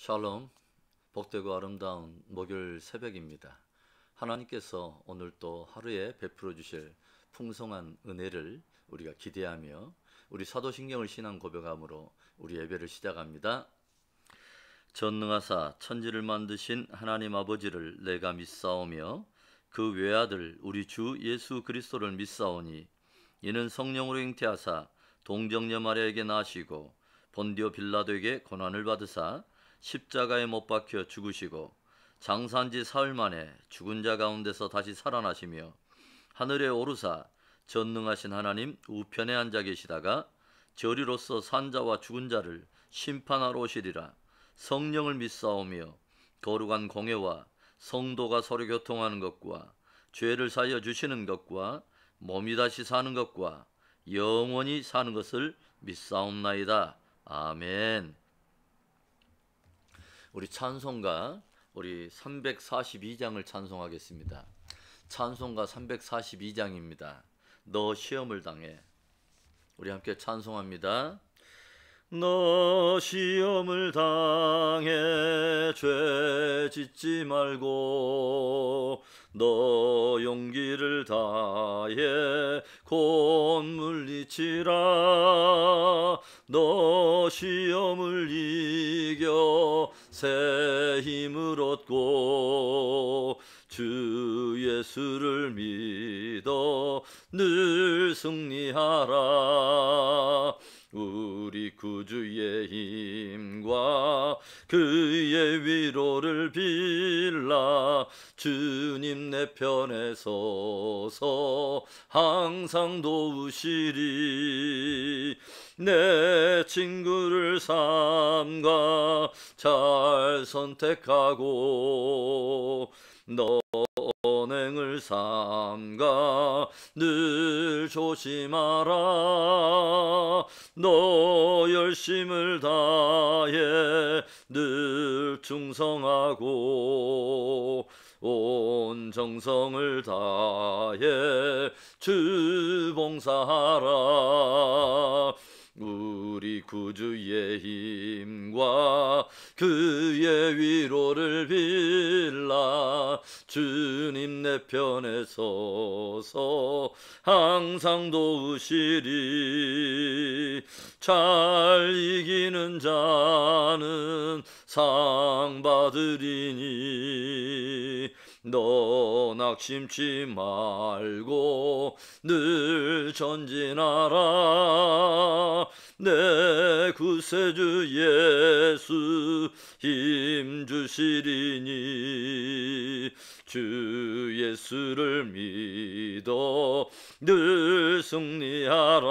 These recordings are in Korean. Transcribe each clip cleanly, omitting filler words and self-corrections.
샬롬, 복되고 아름다운 목요일 새벽입니다. 하나님께서 오늘 또 하루에 베풀어 주실 풍성한 은혜를 우리가 기대하며 우리 사도신경을 신앙 고백함으로 우리 예배를 시작합니다. 전능하사 천지를 만드신 하나님 아버지를 내가 믿사오며 그 외아들 우리 주 예수 그리스도를 믿사오니 이는 성령으로 잉태하사 동정녀 마리아에게 나시고 본디오 빌라도에게 고난을 받으사 십자가에 못 박혀 죽으시고 장사한 지 사흘 만에 죽은 자 가운데서 다시 살아나시며 하늘에 오르사 전능하신 하나님 우편에 앉아 계시다가 저리로서 산자와 죽은 자를 심판하러 오시리라. 성령을 믿사오며 거룩한 공회와 성도가 서로 교통하는 것과 죄를 사하여 주시는 것과 몸이 다시 사는 것과 영원히 사는 것을 믿사옵나이다. 아멘. 우리 찬송가 우리 342장을 찬송하겠습니다. 찬송가 342장입니다. 너 시험을 당해. 우리 함께 찬송합니다. 너 시험을 당해 죄 짓지 말고 너 용기를 다해 곧 물리치라. 너 시험을 이겨 새 힘을 얻고 주 예수를 믿어 늘 승리하라. 우리 구주의 힘과 그의 위로를 빌라. 주님 내 편에 서서 항상 도우시리. 내 친구를 삼가 잘 선택하고 너 언행을 삼가 늘 조심하라. 너 열심을 다해 늘 충성하고 온 정성을 다해 주 봉사하라. 우리 구주의 힘과 그의 위로를 빌라. 주님 내 편에 서서 항상 도우시리. 잘 이기는 자는 상 받으리니 너 낙심치 말고 늘 전진하라. 내 구세주 예수 힘 주시리니 주 예수를 믿어 늘 승리하라.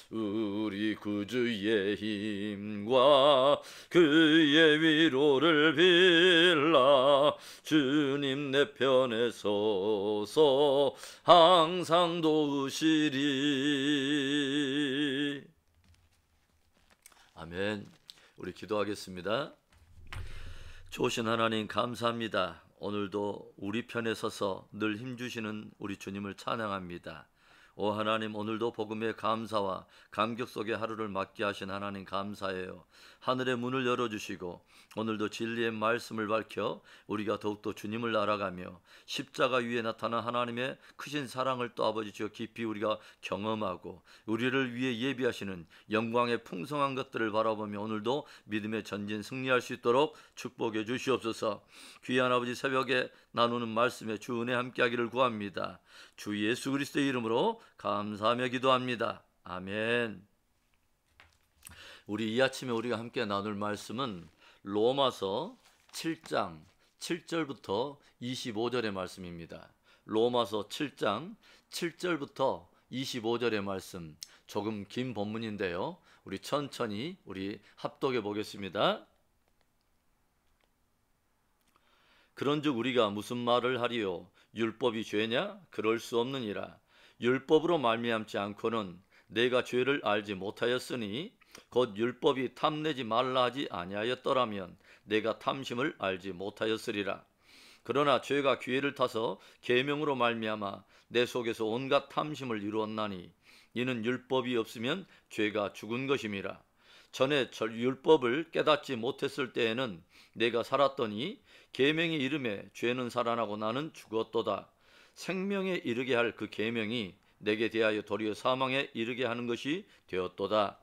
우리 구주의 힘과 그의 위로를 빌라. 주님 내 편에 서서 항상 도우시리. 아멘. 우리 기도하겠습니다. 좋으신 하나님 감사합니다. 오늘도 우리 편에 서서 늘 힘주시는 우리 주님을 찬양합니다. 오 하나님, 오늘도 복음의 감사와 감격 속에 하루를 맞게 하신 하나님 감사해요. 하늘의 문을 열어주시고 오늘도 진리의 말씀을 밝혀 우리가 더욱더 주님을 알아가며 십자가 위에 나타난 하나님의 크신 사랑을 또 아버지 주여 깊이 우리가 경험하고 우리를 위해 예비하시는 영광의 풍성한 것들을 바라보며 오늘도 믿음의 전진 승리할 수 있도록 축복해 주시옵소서. 귀한 아버지, 새벽에 나누는 말씀에 주 은혜 함께하기를 구합니다. 주 예수 그리스도의 이름으로 감사하며 기도합니다. 아멘. 우리 이 아침에 우리가 함께 나눌 말씀은 로마서 7장 7절부터 25절의 말씀입니다. 로마서 7장 7절부터 25절의 말씀, 조금 긴 본문인데요. 우리 천천히 우리 합독해 보겠습니다. 그런즉 우리가 무슨 말을 하리요? 율법이 죄냐? 그럴 수 없느니라. 율법으로 말미암지 않고는 내가 죄를 알지 못하였으니 곧 율법이 탐내지 말라 하지 아니하였더라면 내가 탐심을 알지 못하였으리라. 그러나 죄가 기회를 타서 계명으로 말미암아 내 속에서 온갖 탐심을 이루었나니 이는 율법이 없으면 죄가 죽은 것임이라. 전에 율법을 깨닫지 못했을 때에는 내가 살았더니 계명의 이름에 죄는 살아나고 나는 죽었도다. 생명에 이르게 할 그 계명이 내게 대하여 도리어 사망에 이르게 하는 것이 되었도다.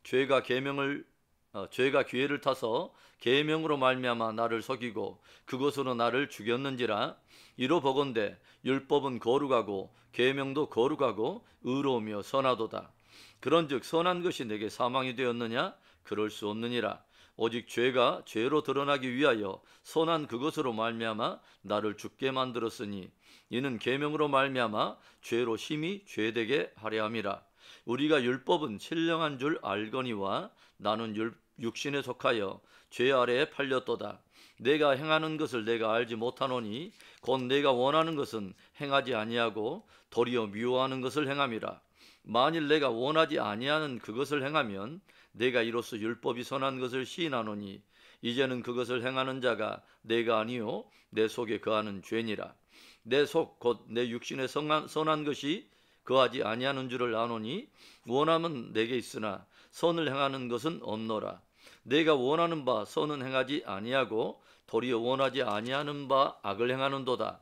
죄가 기회를 타서 계명으로 말미암아 나를 속이고 그것으로 나를 죽였는지라. 이로 보건대 율법은 거룩하고 계명도 거룩하고 의로우며 선하도다. 그런즉 선한 것이 내게 사망이 되었느냐? 그럴 수 없느니라. 오직 죄가 죄로 드러나기 위하여 선한 그것으로 말미암아 나를 죽게 만들었으니 이는 계명으로 말미암아 죄로 심히 죄되게 하려 함이라. 우리가 율법은 신령한 줄 알거니와 나는 육신에 속하여 죄 아래에 팔렸도다. 내가 행하는 것을 내가 알지 못하노니 곧 내가 원하는 것은 행하지 아니하고 도리어 미워하는 것을 행함이라. 만일 내가 원하지 아니하는 그것을 행하면 내가 이로써 율법이 선한 것을 시인하노니 이제는 그것을 행하는 자가 내가 아니요 내 속에 거하는 죄니라. 내 속 곧 내 육신에 선한 것이 거하지 아니하는 줄을 아노니 원함은 내게 있으나 선을 행하는 것은 없노라. 내가 원하는 바 선은 행하지 아니하고 도리어 원하지 아니하는 바 악을 행하는도다.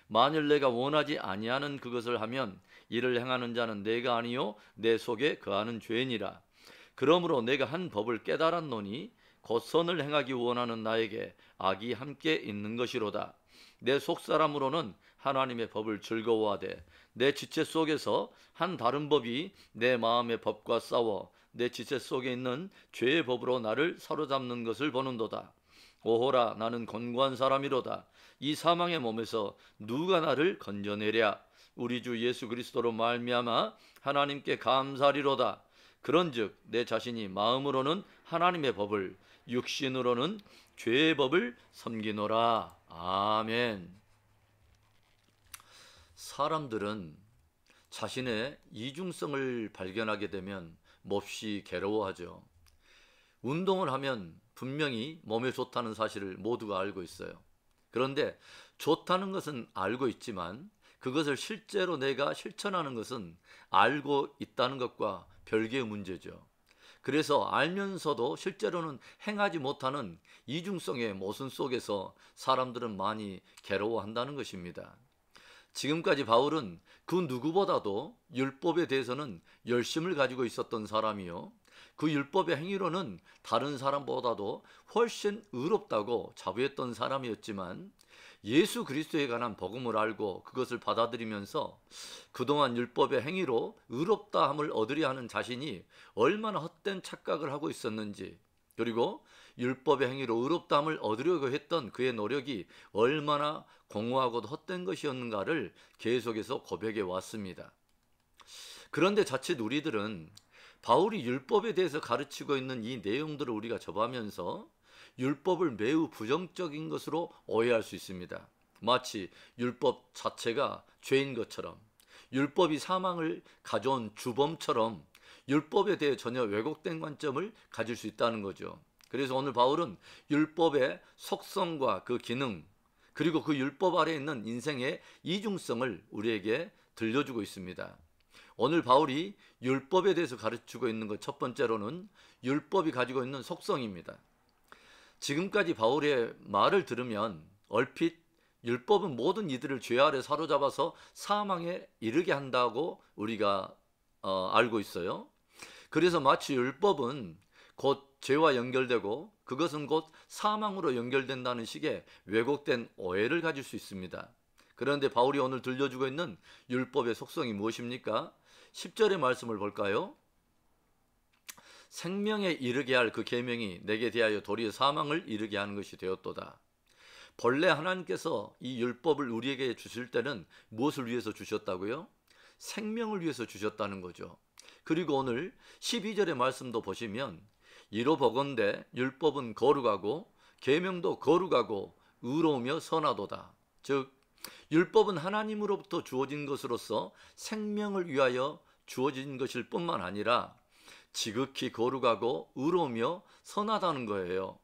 만일 내가 원하지 아니하는 그것을 하면 이를 행하는 자는 내가 아니요 내 속에 거하는 죄니라. 그러므로 내가 한 법을 깨달았노니 곧 선을 행하기 원하는 나에게 악이 함께 있는 것이로다. 내 속사람으로는 하나님의 법을 즐거워하되 내 지체 속에서 한 다른 법이 내 마음의 법과 싸워 내 지체 속에 있는 죄의 법으로 나를 사로잡는 것을 보는도다. 오호라, 나는 곤고한 사람이로다. 이 사망의 몸에서 누가 나를 건져내랴. 우리 주 예수 그리스도로 말미암아 하나님께 감사리로다. 그런즉 내 자신이 마음으로는 하나님의 법을, 육신으로는 죄의 법을 섬기노라. 아멘. 사람들은 자신의 이중성을 발견하게 되면 몹시 괴로워하죠. 운동을 하면 분명히 몸에 좋다는 사실을 모두가 알고 있어요. 그런데 좋다는 것은 알고 있지만 그것을 실제로 내가 실천하는 것은 알고 있다는 것과 별개의 문제죠. 그래서 알면서도 실제로는 행하지 못하는 이중성의 모순 속에서 사람들은 많이 괴로워한다는 것입니다. 지금까지 바울은 그 누구보다도 율법에 대해서는 열심을 가지고 있었던 사람이요, 그 율법의 행위로는 다른 사람보다도 훨씬 의롭다고 자부했던 사람이었지만 예수 그리스도에 관한 복음을 알고 그것을 받아들이면서 그동안 율법의 행위로 의롭다함을 얻으려 하는 자신이 얼마나 헛된 착각을 하고 있었는지, 그리고 율법의 행위로 의롭다함을 얻으려고 했던 그의 노력이 얼마나 공허하고도 헛된 것이었는가를 계속해서 고백해 왔습니다. 그런데 자칫 우리들은 바울이 율법에 대해서 가르치고 있는 이 내용들을 우리가 접하면서 율법을 매우 부정적인 것으로 오해할 수 있습니다. 마치 율법 자체가 죄인 것처럼, 율법이 사망을 가져온 주범처럼 율법에 대해 전혀 왜곡된 관점을 가질 수 있다는 거죠. 그래서 오늘 바울은 율법의 속성과 그 기능, 그리고 그 율법 아래에 있는 인생의 이중성을 우리에게 들려주고 있습니다. 오늘 바울이 율법에 대해서 가르치고 있는 것 첫 번째로는 율법이 가지고 있는 속성입니다. 지금까지 바울의 말을 들으면 얼핏 율법은 모든 이들을 죄 아래 사로잡아서 사망에 이르게 한다고 우리가 알고 있어요. 그래서 마치 율법은 곧 죄와 연결되고 그것은 곧 사망으로 연결된다는 식의 왜곡된 오해를 가질 수 있습니다. 그런데 바울이 오늘 들려주고 있는 율법의 속성이 무엇입니까? 10절의 말씀을 볼까요? 생명에 이르게 할 그 계명이 내게 대하여 도리어 사망을 이르게 하는 것이 되었도다. 본래 하나님께서 이 율법을 우리에게 주실 때는 무엇을 위해서 주셨다고요? 생명을 위해서 주셨다는 거죠. 그리고 오늘 12절의 말씀도 보시면 이로 보건대 율법은 거룩하고 계명도 거룩하고 의로우며 선하도다. 즉 율법은 하나님으로부터 주어진 것으로서 생명을 위하여 주어진 것일 뿐만 아니라 지극히 거룩하고 의로우며 선하다는 거예요.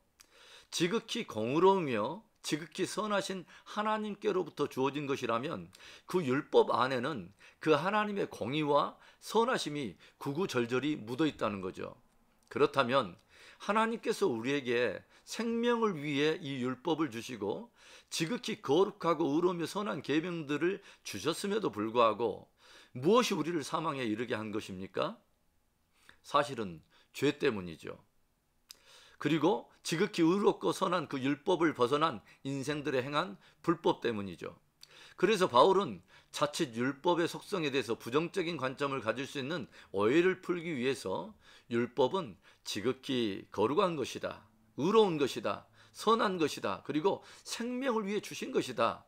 지극히 공의로우며 지극히 선하신 하나님께로부터 주어진 것이라면 그 율법 안에는 그 하나님의 공의와 선하심이 구구절절히 묻어 있다는 거죠. 그렇다면 하나님께서 우리에게 생명을 위해 이 율법을 주시고 지극히 거룩하고 의로우며 선한 계명들을 주셨음에도 불구하고 무엇이 우리를 사망에 이르게 한 것입니까? 사실은 죄 때문이죠. 그리고 지극히 의롭고 선한 그 율법을 벗어난 인생들의 행한 불법 때문이죠. 그래서 바울은 자칫 율법의 속성에 대해서 부정적인 관점을 가질 수 있는 오해를 풀기 위해서 율법은 지극히 거룩한 것이다, 의로운 것이다, 선한 것이다, 그리고 생명을 위해 주신 것이다.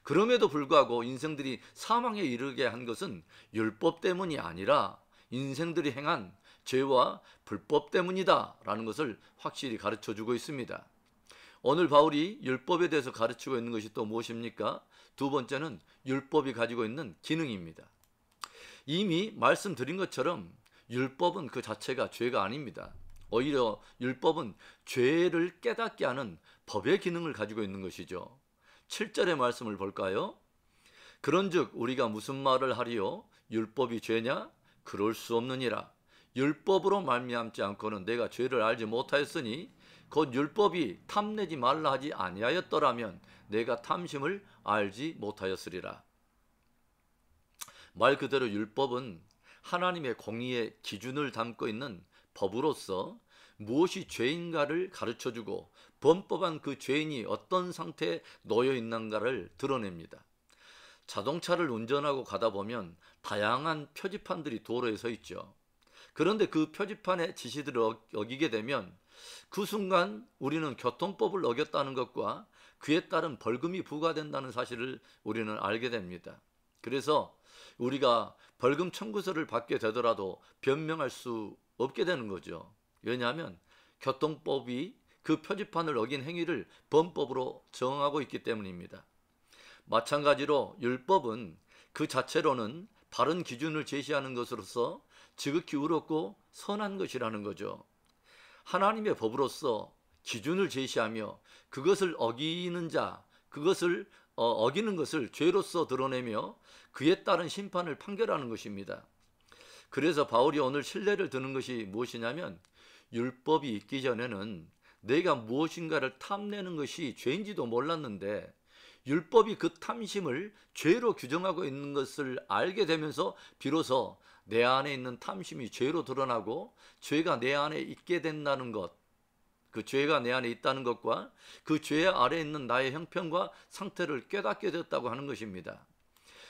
그럼에도 불구하고 인생들이 사망에 이르게 한 것은 율법 때문이 아니라 인생들이 행한 죄와 불법 때문이다 라는 것을 확실히 가르쳐주고 있습니다. 오늘 바울이 율법에 대해서 가르치고 있는 것이 또 무엇입니까? 두 번째는 율법이 가지고 있는 기능입니다. 이미 말씀드린 것처럼 율법은 그 자체가 죄가 아닙니다. 오히려 율법은 죄를 깨닫게 하는 법의 기능을 가지고 있는 것이죠. 7절의 말씀을 볼까요? 그런즉 우리가 무슨 말을 하리요? 율법이 죄냐? 그럴 수 없느니라. 율법으로 말미암지 않고는 내가 죄를 알지 못하였으니 곧 율법이 탐내지 말라 하지 아니하였더라면 내가 탐심을 알지 못하였으리라. 말 그대로 율법은 하나님의 공의의 기준을 담고 있는 법으로서 무엇이 죄인가를 가르쳐주고 범법한 그 죄인이 어떤 상태에 놓여 있는가를 드러냅니다. 자동차를 운전하고 가다 보면 다양한 표지판들이 도로에 서 있죠. 그런데 그 표지판의 지시들을 어기게 되면 그 순간 우리는 교통법을 어겼다는 것과 그에 따른 벌금이 부과된다는 사실을 우리는 알게 됩니다. 그래서 우리가 벌금 청구서를 받게 되더라도 변명할 수 없게 되는 거죠. 왜냐하면 교통법이 그 표지판을 어긴 행위를 범법으로 정하고 있기 때문입니다. 마찬가지로 율법은 그 자체로는 바른 기준을 제시하는 것으로서 지극히 의롭고 선한 것이라는 거죠. 하나님의 법으로서 기준을 제시하며 그것을 어기는 자, 그것을 어기는 것을 죄로서 드러내며 그에 따른 심판을 판결하는 것입니다. 그래서 바울이 오늘 신뢰를 드는 것이 무엇이냐면 율법이 있기 전에는 내가 무엇인가를 탐내는 것이 죄인지도 몰랐는데 율법이 그 탐심을 죄로 규정하고 있는 것을 알게 되면서 비로소 내 안에 있는 탐심이 죄로 드러나고 죄가 내 안에 있게 된다는 것, 그 죄가 내 안에 있다는 것과 그 죄 아래에 있는 나의 형편과 상태를 깨닫게 됐다고 하는 것입니다.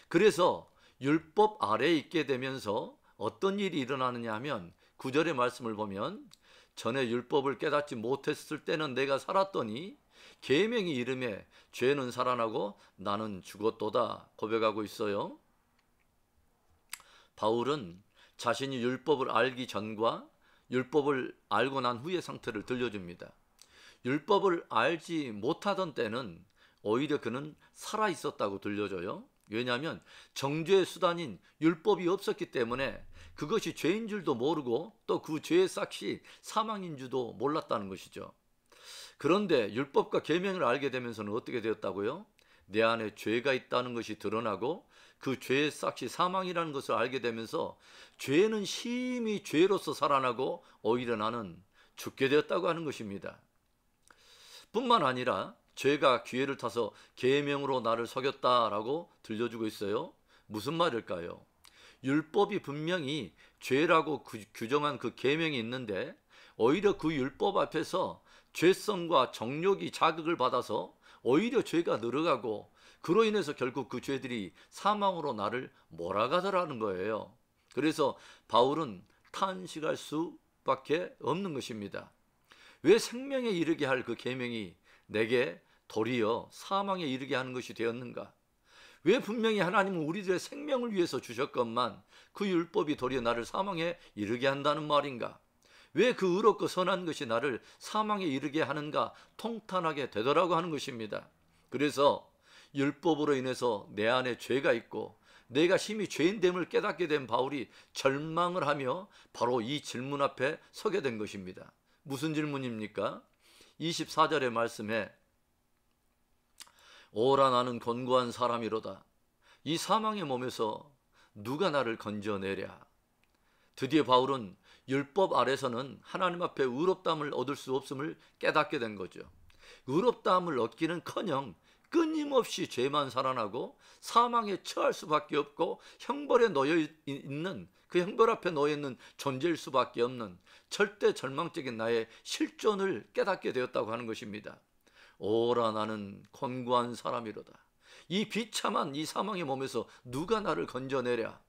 그래서 율법 아래에 있게 되면서 어떤 일이 일어나느냐 하면 9절의 말씀을 보면 전에 율법을 깨닫지 못했을 때는 내가 살았더니 계명이 이름에 죄는 살아나고 나는 죽었도다 고백하고 있어요. 바울은 자신이 율법을 알기 전과 율법을 알고 난 후의 상태를 들려줍니다. 율법을 알지 못하던 때는 오히려 그는 살아 있었다고 들려줘요. 왜냐하면 정죄의 수단인 율법이 없었기 때문에 그것이 죄인 줄도 모르고 또 그 죄의 삭이 사망인 줄도 몰랐다는 것이죠. 그런데 율법과 계명을 알게 되면서는 어떻게 되었다고요? 내 안에 죄가 있다는 것이 드러나고 그 죄의 삭이 사망이라는 것을 알게 되면서 죄는 심히 죄로서 살아나고 오히려 나는 죽게 되었다고 하는 것입니다. 뿐만 아니라 죄가 기회를 타서 계명으로 나를 속였다라고 들려주고 있어요. 무슨 말일까요? 율법이 분명히 죄라고 규정한 그 계명이 있는데 오히려 그 율법 앞에서 죄성과 정욕이 자극을 받아서 오히려 죄가 늘어가고 그로 인해서 결국 그 죄들이 사망으로 나를 몰아가더라는 거예요. 그래서 바울은 탄식할 수밖에 없는 것입니다. 왜 생명에 이르게 할 그 계명이 내게 도리어 사망에 이르게 하는 것이 되었는가? 왜 분명히 하나님은 우리들의 생명을 위해서 주셨건만 그 율법이 도리어 나를 사망에 이르게 한다는 말인가? 왜 그 의롭고 선한 것이 나를 사망에 이르게 하는가 통탄하게 되더라고 하는 것입니다. 그래서 율법으로 인해서 내 안에 죄가 있고 내가 심히 죄인됨을 깨닫게 된 바울이 절망을 하며 바로 이 질문 앞에 서게 된 것입니다. 무슨 질문입니까? 24절의 말씀에 오라 나는 곤고한 사람이로다. 이 사망의 몸에서 누가 나를 건져내랴. 드디어 바울은 율법 아래서는 하나님 앞에 의롭다함을 얻을 수 없음을 깨닫게 된 거죠. 의롭다함을 얻기는커녕 끊임없이 죄만 살아나고 사망에 처할 수밖에 없고 형벌에 놓여 있는, 그 형벌 앞에 놓여 있는 존재일 수밖에 없는 절대 절망적인 나의 실존을 깨닫게 되었다고 하는 것입니다. 오라 나는 곤고한 사람이로다. 이 비참한 이 사망의 몸에서 누가 나를 건져내랴.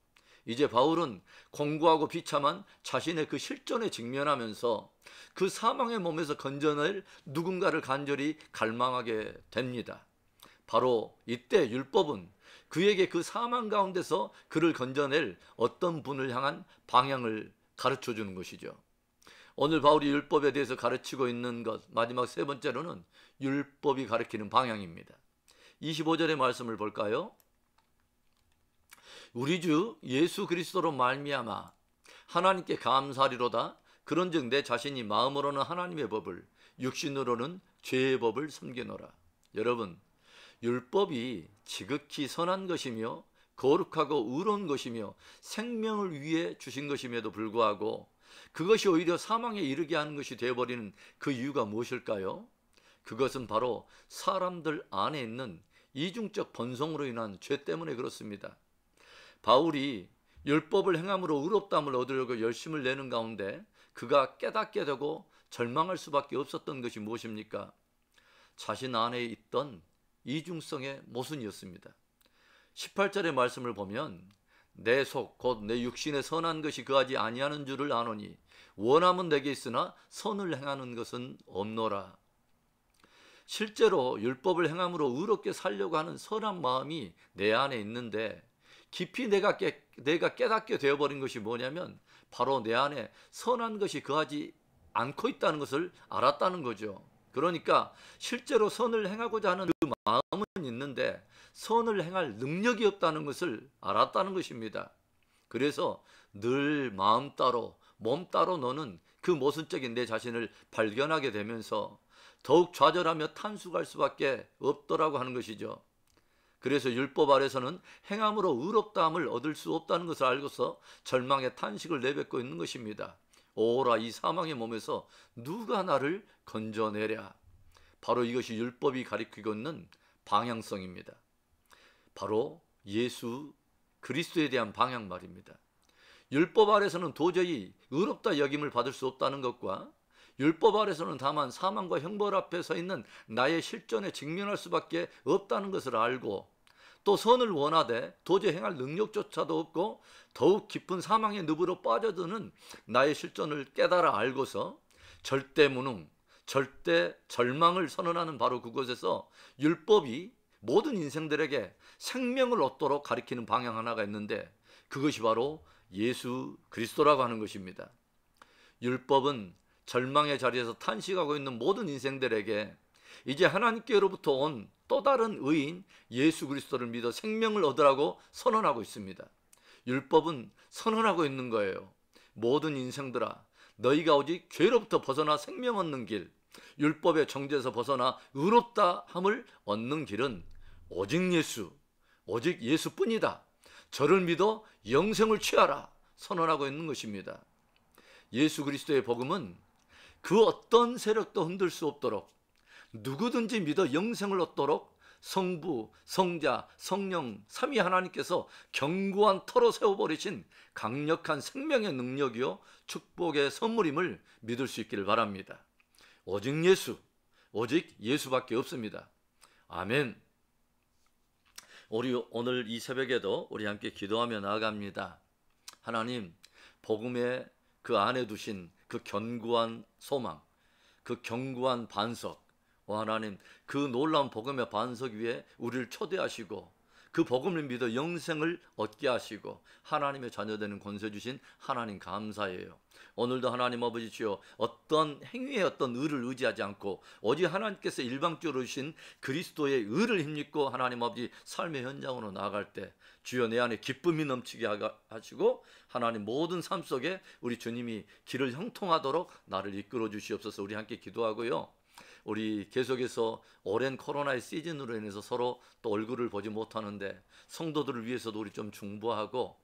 이제 바울은 공고하고 비참한 자신의 그 실존에 직면하면서 그 사망의 몸에서 건져낼 누군가를 간절히 갈망하게 됩니다. 바로 이때 율법은 그에게 그 사망 가운데서 그를 건져낼 어떤 분을 향한 방향을 가르쳐 주는 것이죠. 오늘 바울이 율법에 대해서 가르치고 있는 것, 마지막 세 번째로는 율법이 가르치는 방향입니다. 25절의 말씀을 볼까요? 우리 주 예수 그리스도로 말미암아 하나님께 감사하리로다. 그런즉 내 자신이 마음으로는 하나님의 법을, 육신으로는 죄의 법을 섬기노라. 여러분, 율법이 지극히 선한 것이며 거룩하고 의로운 것이며 생명을 위해 주신 것임에도 불구하고 그것이 오히려 사망에 이르게 하는 것이 되어버리는 그 이유가 무엇일까요? 그것은 바로 사람들 안에 있는 이중적 번성으로 인한 죄 때문에 그렇습니다. 바울이 율법을 행함으로 의롭다함을 얻으려고 열심을 내는 가운데 그가 깨닫게 되고 절망할 수밖에 없었던 것이 무엇입니까? 자신 안에 있던 이중성의 모순이었습니다. 18절의 말씀을 보면 내 속 곧 내 육신의 선한 것이 그하지 아니하는 줄을 아노니 원함은 내게 있으나 선을 행하는 것은 없노라. 실제로 율법을 행함으로 의롭게 살려고 하는 선한 마음이 내 안에 있는데 깊이 내가 깨닫게 되어버린 것이 뭐냐면 바로 내 안에 선한 것이 거하지 않고 있다는 것을 알았다는 거죠. 그러니까 실제로 선을 행하고자 하는 그 마음은 있는데 선을 행할 능력이 없다는 것을 알았다는 것입니다. 그래서 늘 마음 따로 몸 따로 노는 그 모순적인 내 자신을 발견하게 되면서 더욱 좌절하며 탄식할 수밖에 없더라고 하는 것이죠. 그래서 율법 아래서는 행함으로 의롭다함을 얻을 수 없다는 것을 알고서 절망의 탄식을 내뱉고 있는 것입니다. 오라 이 사망의 몸에서 누가 나를 건져내랴. 바로 이것이 율법이 가리키고 있는 방향성입니다. 바로 예수 그리스도에 대한 방향 말입니다. 율법 아래서는 도저히 의롭다 여김을 받을 수 없다는 것과 율법 아래서는 다만 사망과 형벌 앞에 서 있는 나의 실존에 직면할 수밖에 없다는 것을 알고 또 선을 원하되 도저히 행할 능력조차도 없고 더욱 깊은 사망의 늪으로 빠져드는 나의 실존을 깨달아 알고서 절대 무능, 절대 절망을 선언하는 바로 그곳에서 율법이 모든 인생들에게 생명을 얻도록 가리키는 방향 하나가 있는데 그것이 바로 예수 그리스도라고 하는 것입니다. 율법은 절망의 자리에서 탄식하고 있는 모든 인생들에게 이제 하나님께로부터 온 또 다른 의인 예수 그리스도를 믿어 생명을 얻으라고 선언하고 있습니다. 율법은 선언하고 있는 거예요. 모든 인생들아 너희가 오직 죄로부터 벗어나 생명 얻는 길, 율법의 정죄에서 벗어나 의롭다함을 얻는 길은 오직 예수, 오직 예수뿐이다. 저를 믿어 영생을 취하라 선언하고 있는 것입니다. 예수 그리스도의 복음은 그 어떤 세력도 흔들 수 없도록 누구든지 믿어 영생을 얻도록 성부, 성자, 성령, 삼위 하나님께서 견고한 터로 세워버리신 강력한 생명의 능력이요 축복의 선물임을 믿을 수 있기를 바랍니다. 오직 예수, 오직 예수밖에 없습니다. 아멘. 우리 오늘 이 새벽에도 우리 함께 기도하며 나아갑니다. 하나님, 복음의 그 안에 두신 그 견고한 소망, 그 견고한 반석, 하나님 그 놀라운 복음의 반석 위에 우리를 초대하시고 그 복음을 믿어 영생을 얻게 하시고 하나님의 자녀되는 권세 주신 하나님 감사해요. 오늘도 하나님 아버지 주여 어떤 행위의 어떤 의를 의지하지 않고 오직 하나님께서 일방적으로 주신 그리스도의 의를 힘입고 하나님 아버지 삶의 현장으로 나아갈 때 주여 내 안에 기쁨이 넘치게 하시고 하나님 모든 삶 속에 우리 주님이 길을 형통하도록 나를 이끌어 주시옵소서. 우리 함께 기도하고요. 우리 계속해서 오랜 코로나의 시즌으로 인해서 서로 또 얼굴을 보지 못하는데 성도들을 위해서도 우리 좀 중보하고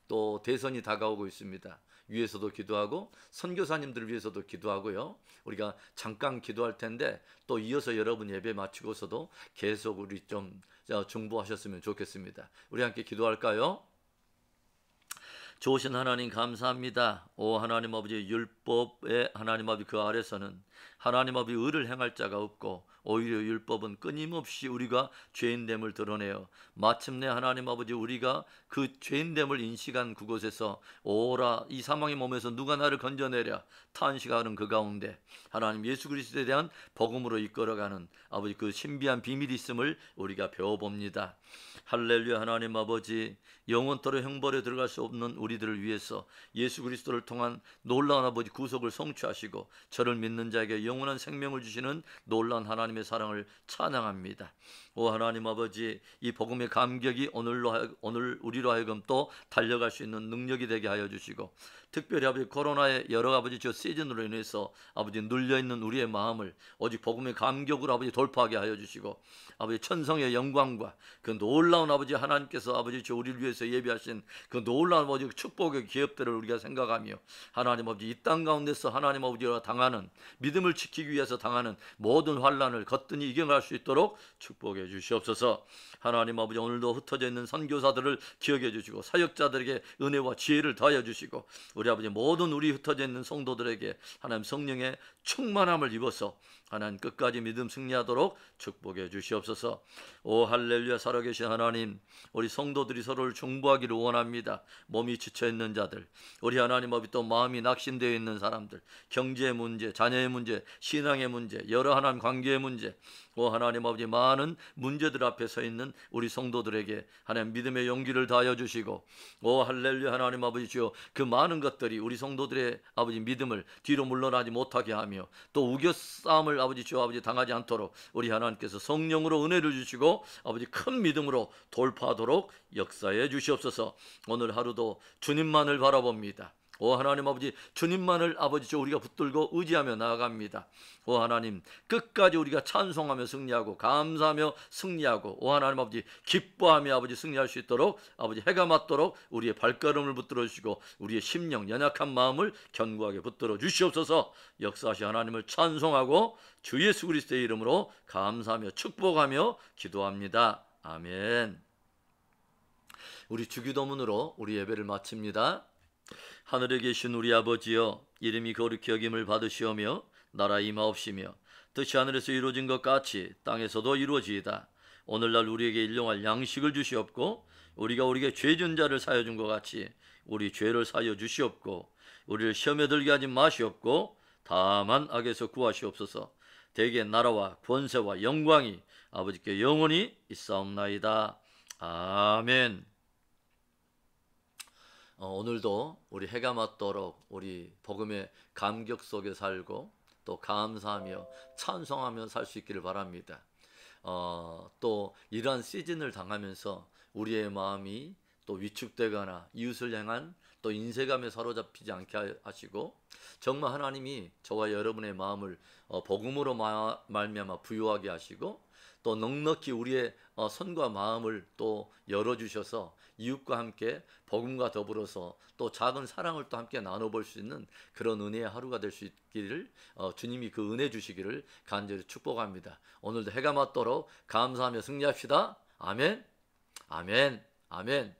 또 대선이 다가오고 있습니다. 위해서도 기도하고 선교사님들을 위해서도 기도하고요. 우리가 잠깐 기도할 텐데 또 이어서 여러분 예배 마치고서도 계속 우리 좀 중보하셨으면 좋겠습니다. 우리 함께 기도할까요? 좋으신 하나님 감사합니다. 오 하나님 아버지, 율법의 하나님 아버지 그 아래서는 하나님 아버지 의를 행할 자가 없고 오히려 율법은 끊임없이 우리가 죄인됨을 드러내어 마침내 하나님 아버지 우리가 그 죄인됨을 인식한 그곳에서 오라 이 사망의 몸에서 누가 나를 건져내랴 탄식하는 그 가운데 하나님 예수 그리스도에 대한 복음으로 이끌어가는 아버지 그 신비한 비밀이 있음을 우리가 배워봅니다. 할렐루야. 하나님 아버지, 영원토록 형벌에 들어갈 수 없는 우리들을 위해서 예수 그리스도를 통한 놀라운 아버지 구속을 성취하시고 저를 믿는 자에게 영원한 생명을 주시는 놀라운 하나님의 사랑을 찬양합니다. 오 하나님 아버지, 이 복음의 감격이 오늘 우리로 하여금 또 달려갈 수 있는 능력이 되게 하여 주시고, 특별히 아버지 코로나의 여러 아버지 저 시즌으로 인해서 아버지 눌려있는 우리의 마음을 오직 복음의 감격으로 아버지 돌파하게 하여 주시고, 아버지 천성의 영광과 그 놀라운 아버지 하나님께서 아버지 저 우리를 위해서 예비하신 그 놀라운 아버지 축복의 기업들을 우리가 생각하며 하나님 아버지 이 땅 가운데서 하나님 아버지와 당하는 믿음을 지키기 위해서 당하는 모든 환난을 거뜬히 이겨갈 수 있도록 축복해 주시옵소서. 하나님 아버지 오늘도 흩어져 있는 선교사들을 기억해 주시고 사역자들에게 은혜와 지혜를 더하여 주시고 우리 아버지 모든 우리 흩어져 있는 성도들에게 하나님 성령의 충만함을 입어서 하나님 끝까지 믿음 승리하도록 축복해 주시옵소서. 오 할렐루야. 살아계신 하나님, 우리 성도들이 서로를 중보하기를 원합니다. 몸이 지쳐있는 자들, 우리 하나님 아버지 또 마음이 낙심되어 있는 사람들, 경제의 문제, 자녀의 문제, 신앙의 문제, 여러 하나님 관계의 문제, 오 하나님 아버지 많은 문제들 앞에 서 있는 우리 성도들에게 하나님 믿음의 용기를 다하여 주시고, 오 할렐루야. 하나님 아버지 주여 그 많은 것들이 우리 성도들의 아버지 믿음을 뒤로 물러나지 못하게 하며 또 우겨싸움을 아버지 주여 아버지 당하지 않도록 우리 하나님께서 성령으로 은혜를 주시고 아버지 큰 믿음으로 돌파하도록 역사해 주시옵소서. 오늘 하루도 주님만을 바라봅니다. 오 하나님 아버지 주님만을 아버지 우리가 붙들고 의지하며 나아갑니다. 오 하나님 끝까지 우리가 찬송하며 승리하고 감사하며 승리하고 오 하나님 아버지 기뻐하며 아버지 승리할 수 있도록 아버지 해가 맞도록 우리의 발걸음을 붙들어 주시고 우리의 심령 연약한 마음을 견고하게 붙들어 주시옵소서. 역사하시 하나님을 찬송하고 주 예수 그리스도의 이름으로 감사하며 축복하며 기도합니다. 아멘. 우리 주기도문으로 우리 예배를 마칩니다. 하늘에 계신 우리 아버지여, 이름이 거룩히 여김을 받으시오며 나라 임하옵시며 뜻이 하늘에서 이루어진 것 같이 땅에서도 이루어지이다. 오늘날 우리에게 일용할 양식을 주시옵고 우리가 우리에게 죄진 자를 사여 준 것 같이 우리 죄를 사여 주시옵고 우리를 시험에 들게 하지 마시옵고 다만 악에서 구하시옵소서. 대개 나라와 권세와 영광이 아버지께 영원히 있사옵나이다. 아멘. 오늘도 우리 해가 맞도록 우리 복음의 감격 속에 살고 또 감사하며 찬송하며 살 수 있기를 바랍니다. 또 이러한 시즌을 당하면서 우리의 마음이 또 위축되거나 이웃을 향한 또 인색감에 사로잡히지 않게 하시고 정말 하나님이 저와 여러분의 마음을 복음으로 말미암아 부유하게 하시고 또 넉넉히 우리의 손과 마음을 또 열어주셔서 이웃과 함께 복음과 더불어서 또 작은 사랑을 또 함께 나눠볼 수 있는 그런 은혜의 하루가 될 수 있기를 주님이 그 은혜 주시기를 간절히 축복합니다. 오늘도 해가 맞도록 감사하며 승리합시다. 아멘. 아멘. 아멘.